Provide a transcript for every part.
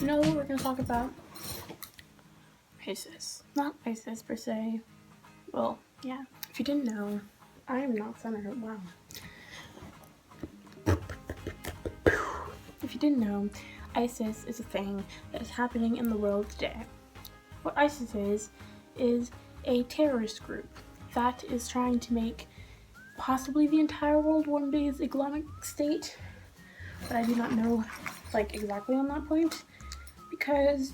No, we're gonna talk about ISIS. Not ISIS per se. Well, yeah. If you didn't know, I am not centered. Wow. If you didn't know, ISIS is a thing that is happening in the world today. What ISIS is a terrorist group that is trying to make possibly the entire world one day is Islamic State, but I do not know like exactly on that point because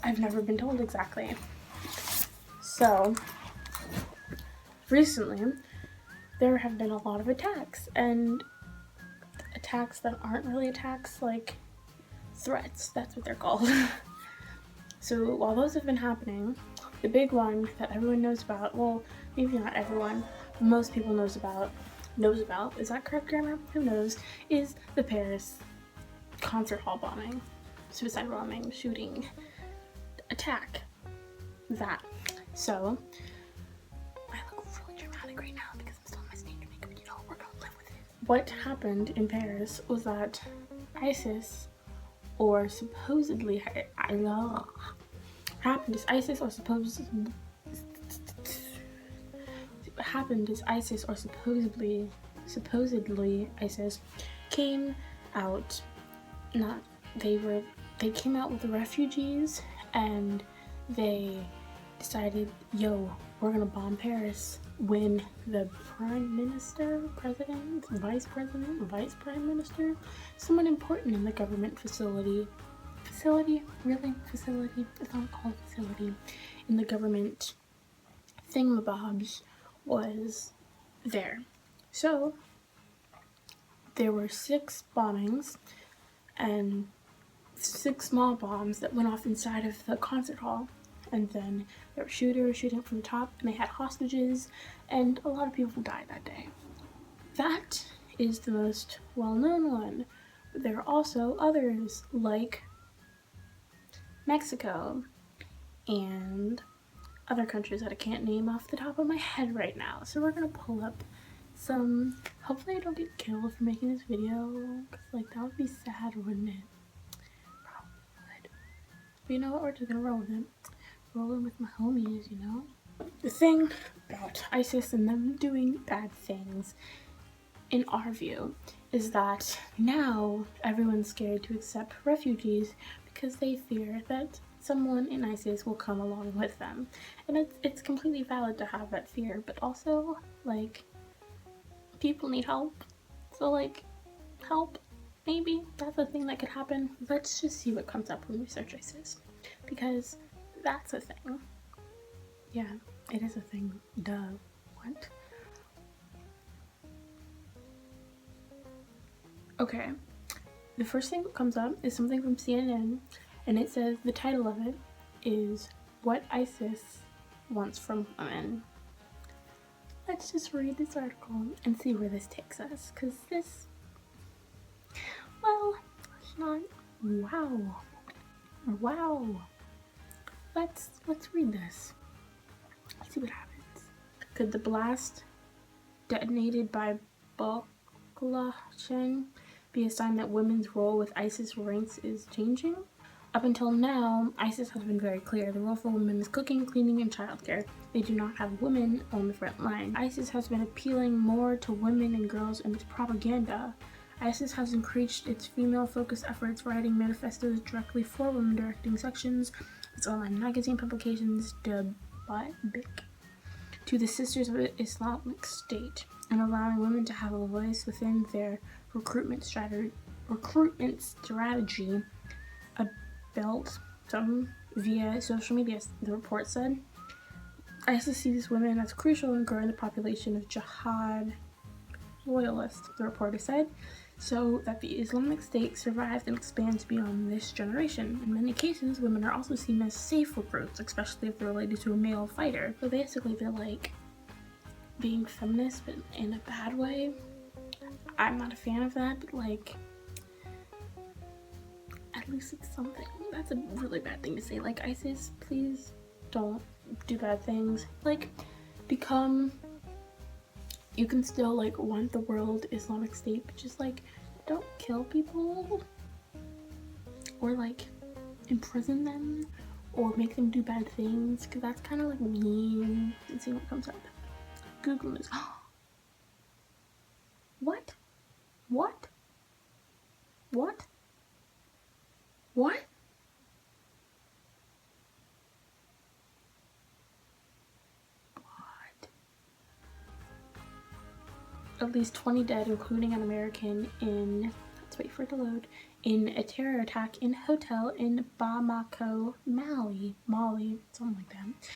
I've never been told exactly. So recently there have been a lot of attacks, and attacks that aren't really attacks, like threats, that's what they're called. So while those have been happening, the big one that everyone knows about, well, maybe not everyone, most people knows about, is that correct grammar? Who knows, is the Paris concert hall bombing, suicide bombing, shooting, attack, that. So, I look really dramatic right now because I'm still in my stage makeup, but you know, we're gonna live with it. What happened in Paris was that ISIS, or supposedly, supposedly ISIS came out, they came out with the refugees, and they decided, yo, we're gonna bomb Paris, when the prime minister, president, vice prime minister, someone important in the government facility, really? Facility? It's not called facility. In the government thingamabobs was there. So there were 6 bombings and 6 small bombs that went off inside of the concert hall, and then there were shooters shooting from the top, and they had hostages, and a lot of people died that day. That is the most well-known one, but there are also others like Mexico and other countries that I can't name off the top of my head right now. So we're gonna pull up some, hopefully I don't get killed for making this video, because like that would be sad, wouldn't it? Probably would. But you know what, we're just gonna roll with it. Rolling with my homies, you know? The thing about ISIS and them doing bad things, in our view, is that now everyone's scared to accept refugees because they fear that someone in ISIS will come along with them. And it's completely valid to have that fear, but also, like, people need help. So, like, help, maybe that's a thing that could happen. Let's just see what comes up when we search ISIS, because that's a thing. Yeah, it is a thing. Duh. What? Okay. The first thing that comes up is something from CNN, and it says the title of it is What ISIS Wants from Women. Let's just read this article and see where this takes us, because this, well, it's not, wow. Let's read this. Let's see what happens. Could the blast detonated by Boklah be a sign that women's role with ISIS ranks is changing? Up until now, ISIS has been very clear. The role for women is cooking, cleaning, and childcare. They do not have women on the front line. ISIS has been appealing more to women and girls in its propaganda. ISIS has increased its female-focused efforts, writing manifestos directly for women, directing sections, its online magazine publications, dubbed BIC, to the Sisters of Islamic State, and allowing women to have a voice within their recruitment strategy, built some via social media, the report said. ISIS sees women as crucial in growing the population of jihad loyalists, the reporter said, so that the Islamic State survives and expands beyond this generation. In many cases, women are also seen as safe recruits, especially if they're related to a male fighter. So basically, they're like being feminist, but in a bad way. I'm not a fan of that, but like, at least it's something. That's a really bad thing to say. Like, ISIS, please don't do bad things. Like, you can still like want the world Islamic State, but just like don't kill people. or like imprison them or make them do bad things, because that's kind of like mean. Let's see what comes up. Google News. What? What? What? What? What? At least 20 dead, including an American, in, let's wait for it to load, in a terror attack in a hotel in Bamako, Mali, something like that.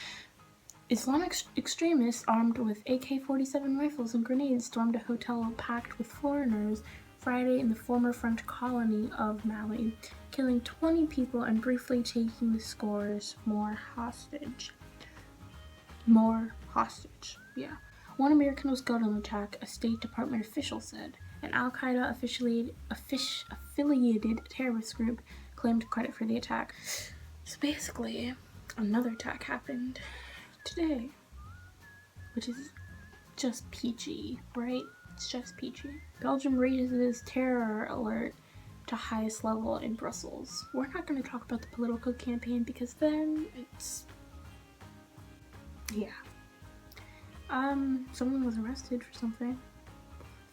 Islamic extremists armed with AK-47 rifles and grenades stormed a hotel packed with foreigners Friday in the former French colony of Mali, killing 20 people and briefly taking the scores more hostage. Yeah. One American was killed in the attack, a State Department official said. An Al-Qaeda affiliated terrorist group claimed credit for the attack. So basically, another attack happened today, which is just peachy, right? It's just peachy. Belgium raises terror alert to highest level in Brussels. We're not going to talk about the political campaign because then it's, yeah. Someone was arrested for something.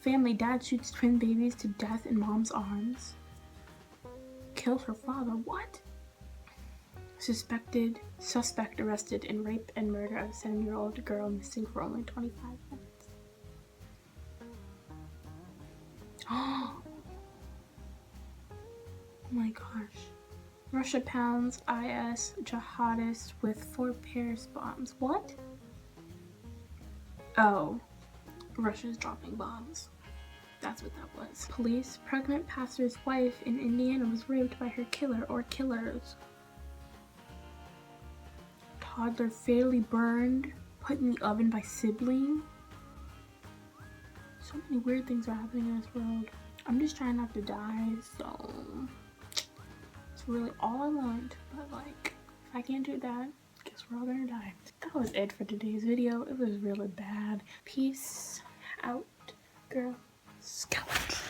Family, dad shoots twin babies to death in mom's arms. Killed her father. What? Suspect arrested in rape and murder of a 7-year-old girl missing for only 25 minutes. Oh my gosh. Russia pounds IS jihadists with 4 Paris bombs. What? Oh, Russia's dropping bombs. That's what that was. Police, pregnant pastor's wife in Indiana was raped by her killer or killers. Toddler fatally burned, put in the oven by sibling. So many weird things are happening in this world. I'm just trying not to die, so it's really all I want. But like, if I can't do that, guess we're all gonna die. That was it for today's video. It was really bad. Peace out, girl. Skillet.